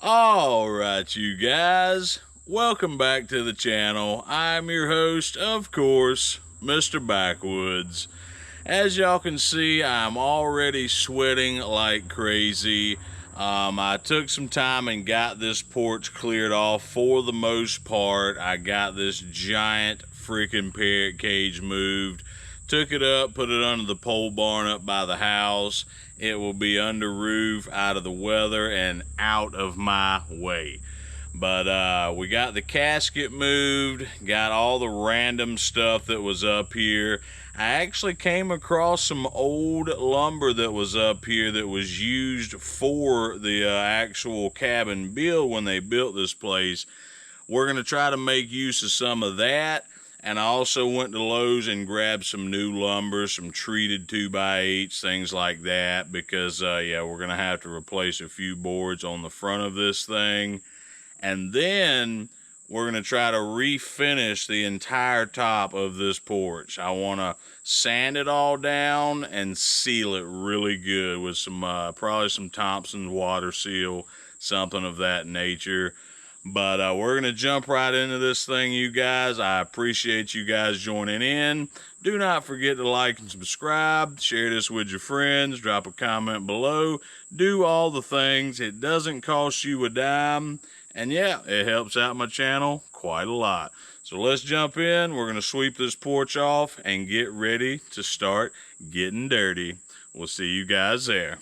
Alright, you guys, welcome back to the channel. I'm your host, of course, Mr. Backwoods. As y'all can see, I'm already sweating like crazy. I took some time and got this porch cleared off for the most part. I got this giant freaking parrot cage moved. Took it up, put it under the pole barn up by the house. It will be under roof, out of the weather, and out of my way. But we got the casket moved, got all the random stuff that was up here. I actually came across some old lumber that was up here that was used for the actual cabin build when they built this place. We're going to try to make use of some of that. And I also went to Lowe's and grabbed some new lumber, some treated 2x8s, things like that, because, yeah, we're going to have to replace a few boards on the front of this thing. And then we're going to try to refinish the entire top of this porch. I want to sand it all down and seal it really good with some, probably some Thompson's water seal, something of that nature. But we're going to jump right into this thing, you guys. I appreciate you guys joining in. Do not forget to like and subscribe. Share this with your friends. Drop a comment below. Do all the things. It doesn't cost you a dime. And yeah, it helps out my channel quite a lot. So let's jump in. We're going to sweep this porch off and get ready to start getting dirty. We'll see you guys there.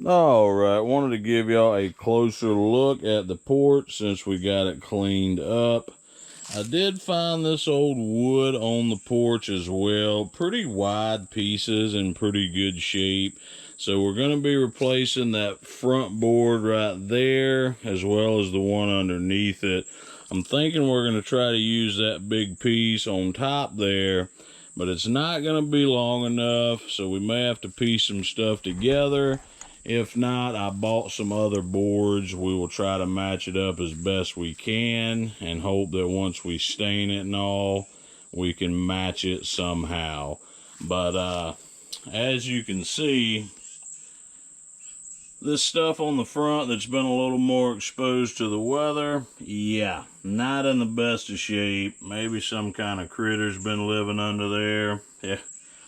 Alright, wanted to give y'all a closer look at the porch since we got it cleaned up. I did find this old wood on the porch as well. Pretty wide pieces in pretty good shape. So we're going to be replacing that front board right there as well as the one underneath it. I'm thinking we're going to try to use that big piece on top there, but it's not going to be long enough, so we may have to piece some stuff together. If not, I bought some other boards. We will try to match it up as best we can and hope that once we stain it and all, we can match it somehow. But as you can see, this stuff on the front that's been a little more exposed to the weather, yeah, not in the best of shape. Maybe some kind of critter's been living under there. Yeah,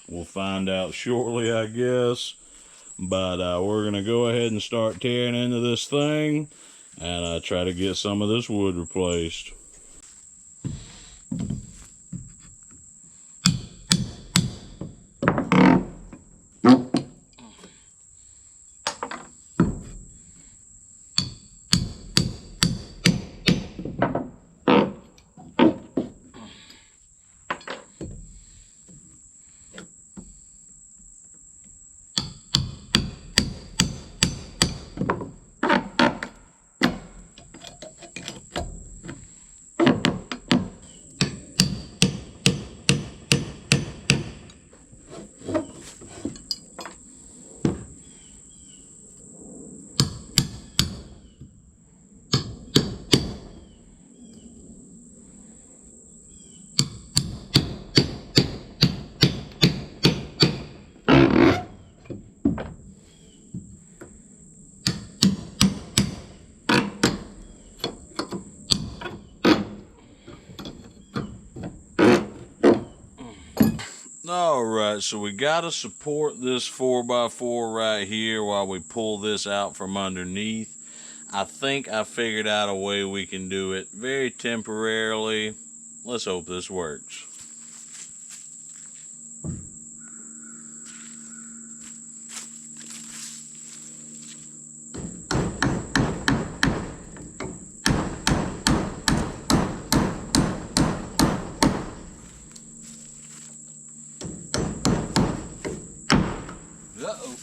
we'll find out shortly, I guess. But we're going to go ahead and start tearing into this thing and try to get some of this wood replaced. Alright, so we gotta support this 4x4 right here while we pull this out from underneath. I think I figured out a way we can do it very temporarily. Let's hope this works. Uh-oh.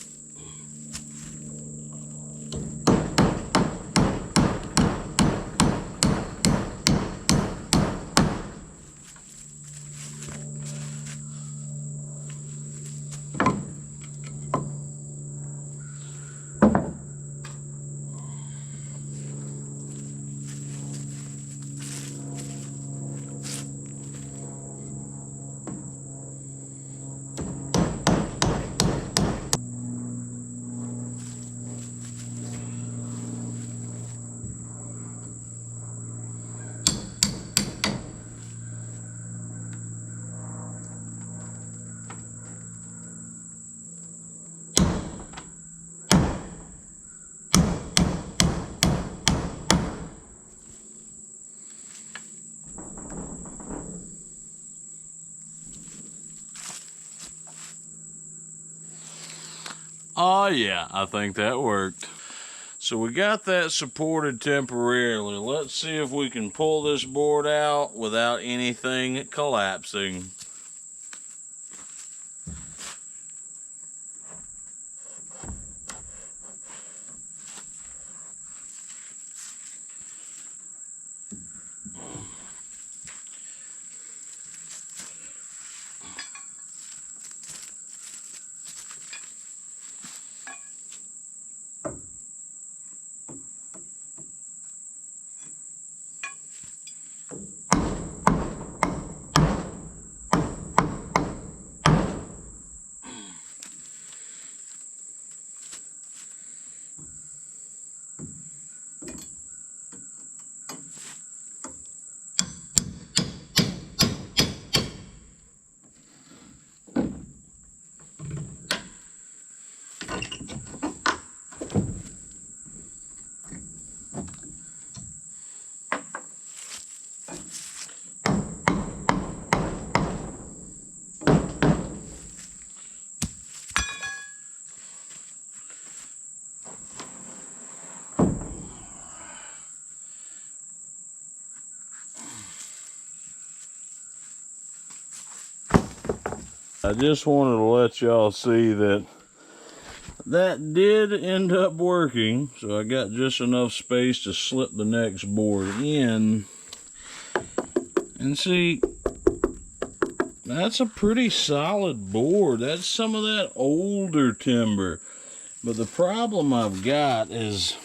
Oh yeah, I think that worked. So we got that supported temporarily. Let's see if we can pull this board out without anything collapsing. I just wanted to let y'all see that did end up working. So I got just enough space to slip the next board in. And see, that's a pretty solid board. That's some of that older timber. But the problem I've got is,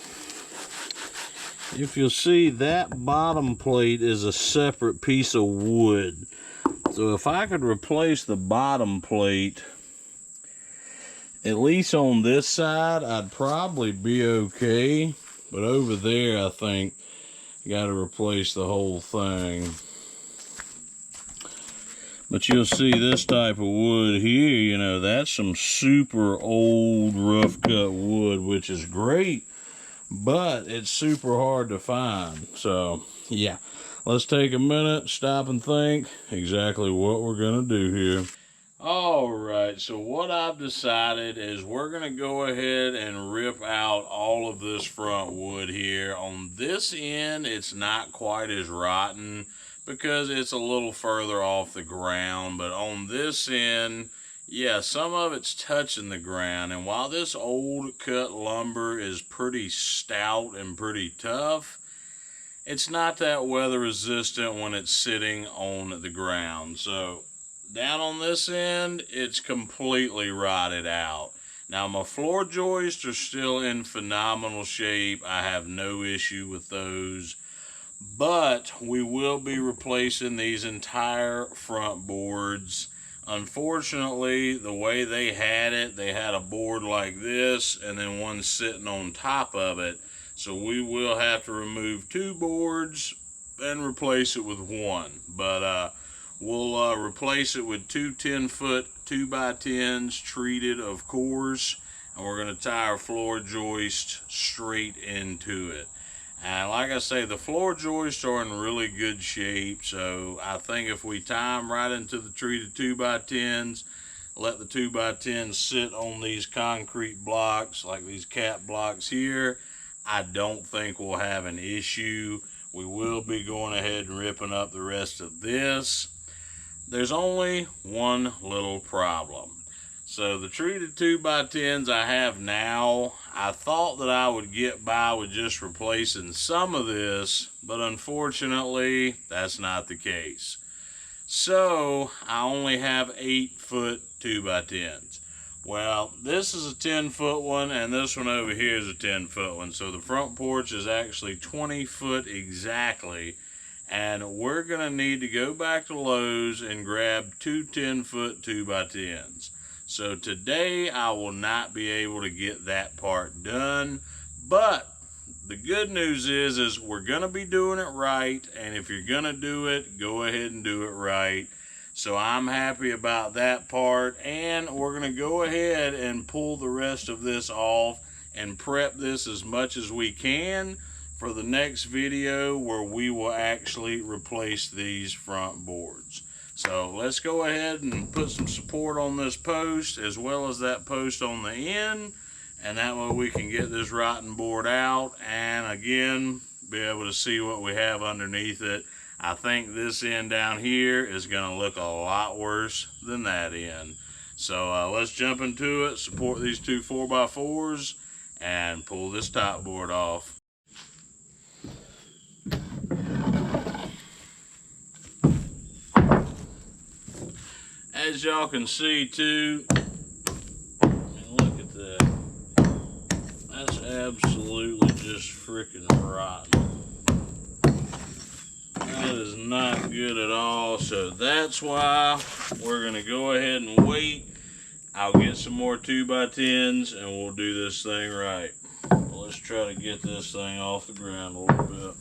if you'll see, that bottom plate is a separate piece of wood. So if I could replace the bottom plate, at least on this side, I'd probably be okay. But over there, I think, got to replace the whole thing. But you'll see this type of wood here, you know, that's some super old rough cut wood, which is great, but it's super hard to find. So, yeah. Let's take a minute, stop and think exactly what we're going to do here. Alright, so what I've decided is we're going to go ahead and rip out all of this front wood here. On this end, it's not quite as rotten because it's a little further off the ground. But on this end, yeah, some of it's touching the ground. And while this old cut lumber is pretty stout and pretty tough, it's not that weather resistant when it's sitting on the ground. So down on this end, it's completely rotted out. Now my floor joists are still in phenomenal shape. I have no issue with those. But we will be replacing these entire front boards. Unfortunately, the way they had it, they had a board like this and then one sitting on top of it. So we will have to remove two boards and replace it with one. But We'll replace it with two 10-foot 2x10s treated, of course, and we're going to tie our floor joist straight into it. And like I say, the floor joists are in really good shape, so I think if we tie them right into the treated 2x10s, let the 2x10s sit on these concrete blocks, like these cap blocks here, I don't think we'll have an issue. We will be going ahead and ripping up the rest of this. There's only one little problem. So the treated 2x10s I have now, I thought that I would get by with just replacing some of this, but unfortunately, that's not the case. So I only have 8-foot 2x10s. Well, this is a 10-foot one, and this one over here is a 10-foot one. So the front porch is actually 20 foot exactly. And we're going to need to go back to Lowe's and grab two 10-foot 2x10s. So today I will not be able to get that part done. But the good news is we're going to be doing it right. And if you're going to do it, go ahead and do it right. So I'm happy about that part. And we're going to go ahead and pull the rest of this off and prep this as much as we can for the next video where we will actually replace these front boards. So let's go ahead and put some support on this post as well as that post on the end, and that way we can get this rotten board out and again be able to see what we have underneath it. I think this end down here is going to look a lot worse than that end. So let's jump into it, support these two 4x4s, and pull this top board off. As y'all can see too, and look at that, that's absolutely just freaking rotten. That is not good at all, so that's why we're going to go ahead and wait. I'll get some more 2x10s and we'll do this thing right. Well, let's try to get this thing off the ground a little bit.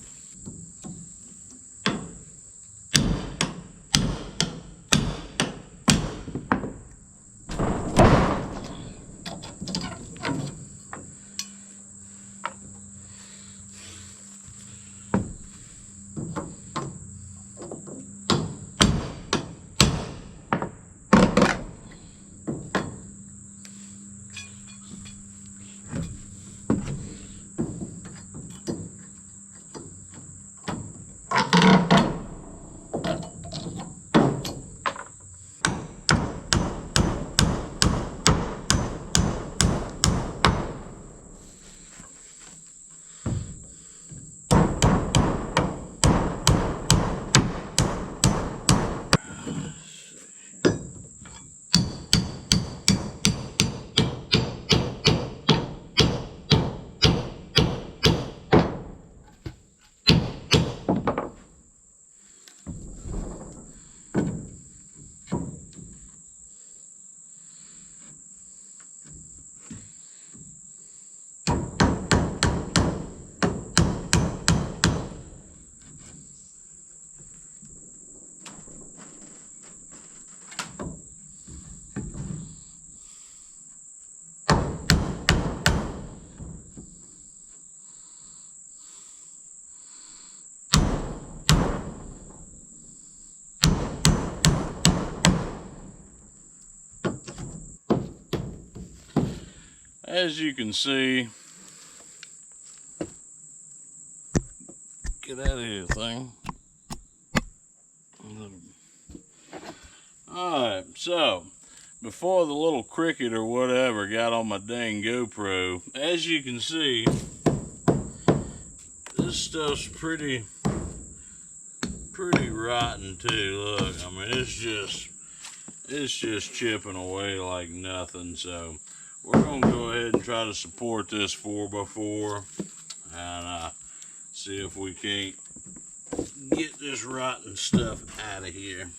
As you can see, get out of here, thing. Alright, so before the little cricket or whatever got on my dang GoPro, as you can see, this stuff's pretty rotten too. Look, I mean, it's just chipping away like nothing. So we're gonna go ahead and try to support this 4x4 and see if we can't get this rotten stuff out of here.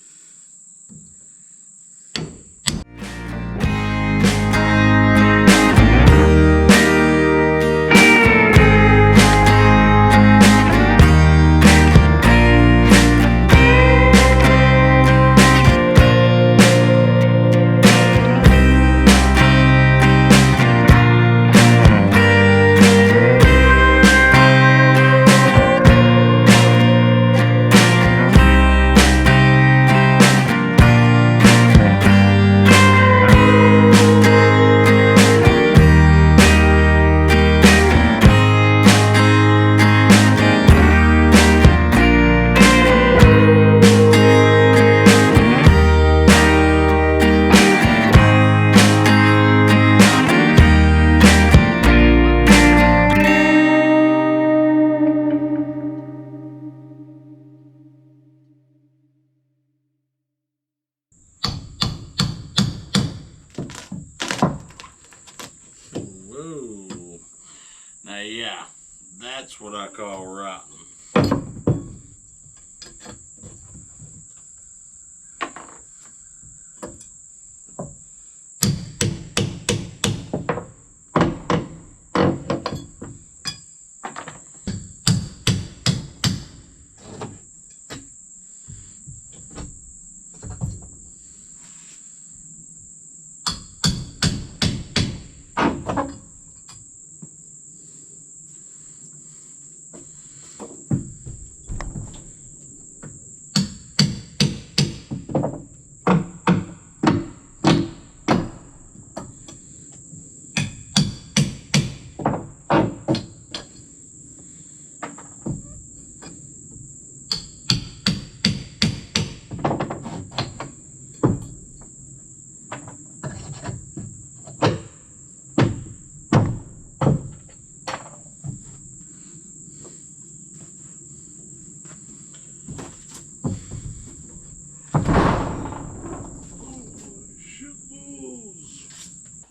rotten.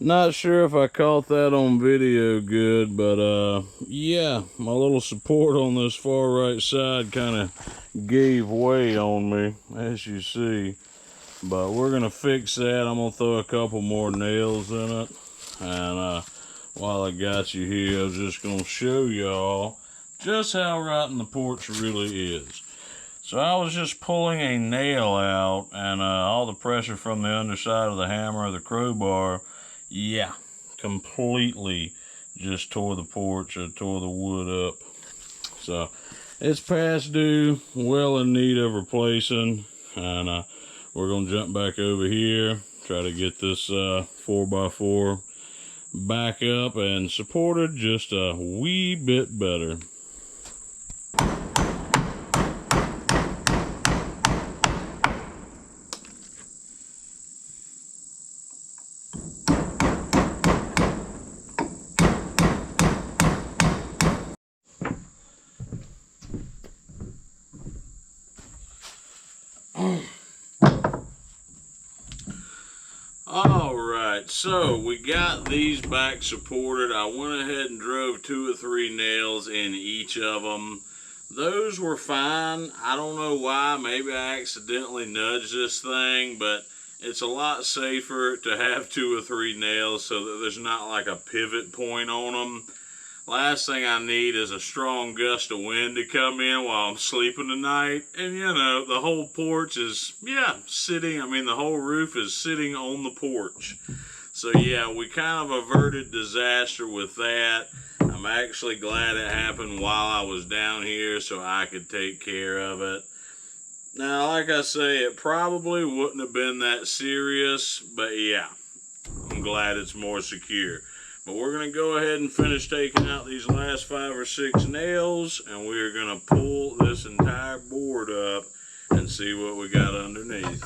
Not sure if I caught that on video good, but yeah, my little support on this far right side kind of gave way on me, as you see. But we're gonna fix that. I'm gonna throw a couple more nails in it. And while I got you here, I was just gonna show y'all just how rotten the porch really is. So I was just pulling a nail out, and all the pressure from the underside of the hammer or the crowbar, yeah, completely just tore the porch or tore the wood up. So it's past due, well in need of replacing, and we're gonna jump back over here, try to get this 4x4 back up and supported just a wee bit better. Alright, so we got these back supported. I went ahead and drove 2 or 3 nails in each of them. Those were fine. I don't know why. Maybe I accidentally nudged this thing, but it's a lot safer to have 2 or 3 nails so that there's not like a pivot point on them. Last thing I need is a strong gust of wind to come in while I'm sleeping tonight. And you know, the whole porch is, sitting, the whole roof is sitting on the porch. So yeah, we kind of averted disaster with that. I'm actually glad it happened while I was down here so I could take care of it. Now, like I say, it probably wouldn't have been that serious, but yeah, I'm glad it's more secure. But we're going to go ahead and finish taking out these last 5 or 6 nails, and we're going to pull this entire board up and see what we got underneath.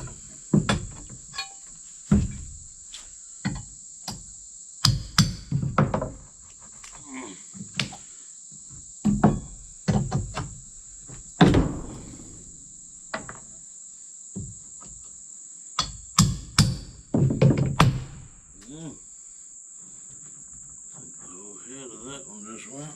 Ahead of that one just went.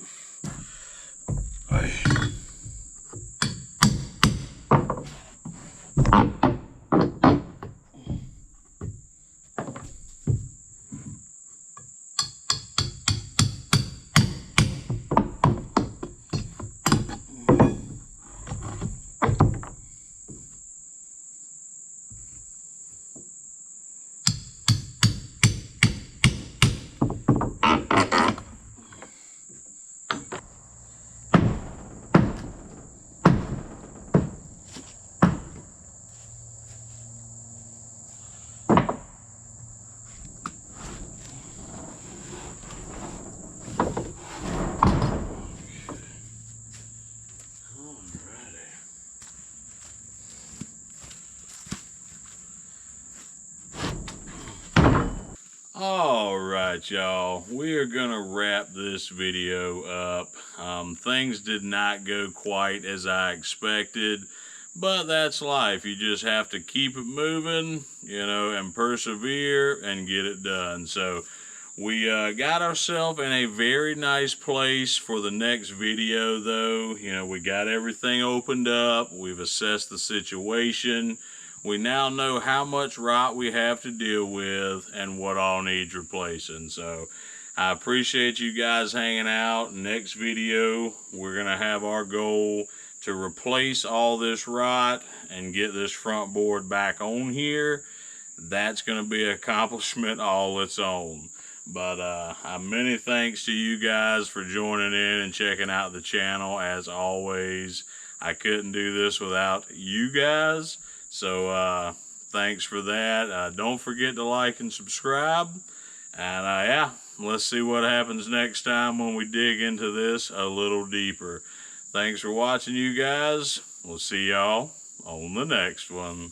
Alright, y'all, we are gonna wrap this video up. Things did not go quite as I expected, but that's life. You just have to keep it moving, and persevere and get it done. So We got ourselves in a very nice place for the next video, though. You know, we got everything opened up. We've assessed the situation. We now know how much rot we have to deal with and what all needs replacing. So I appreciate you guys hanging out. Next video, we're going to have our goal to replace all this rot and get this front board back on here. That's going to be an accomplishment all its own. But many thanks to you guys for joining in and checking out the channel. As always, I couldn't do this without you guys. So thanks for that. Don't forget to like and subscribe. And yeah, let's see what happens next time when we dig into this a little deeper. Thanks for watching, you guys. We'll see y'all on the next one.